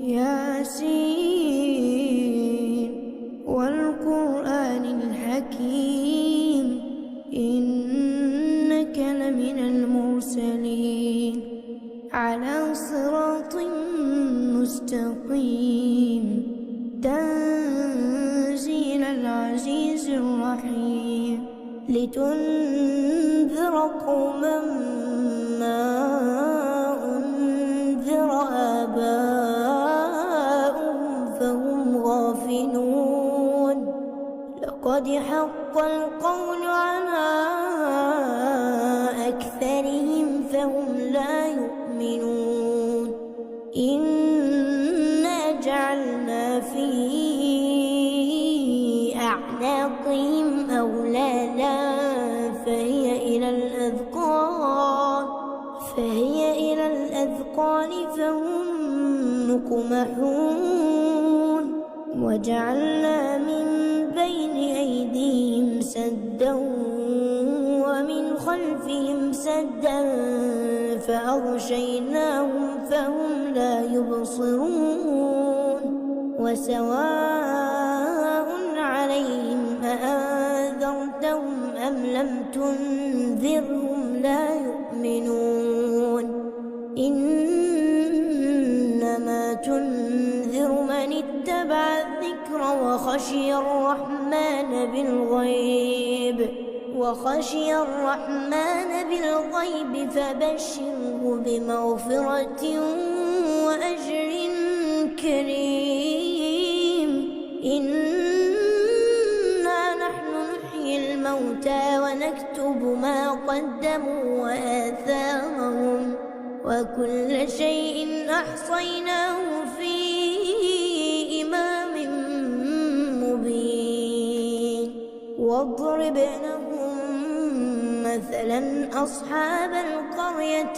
ياسين والقرآن الحكيم إنك لمن المرسلين على صراط مستقيم تنزيل العزيز الرحيم لتنذر قوما ما أنذر آباؤهم فهم غافلون لقد حق القول على أكثرهم فهم لا يؤمنون إنا جعلنا في أعناقهم أغلالا فهي إلى الأذقان فهم مقمحون وجعلنا من بين أيديهم سدا ومن خلفهم سدا فأغشيناهم فهم لا يبصرون وسواء عليهم أأنذرتهم أم لم تنذرهم لا يؤمنون إنما تنذر من اتبع الذكر وخشي الرحمن بالغيب فبشره بمغفرة وأجر كريم إنا نحن نحيي الموتى ونكتب ما قدموا وآثارهم وكل شيء أحصيناه في إمام مبين واضرب لهم مثلا أصحاب القرية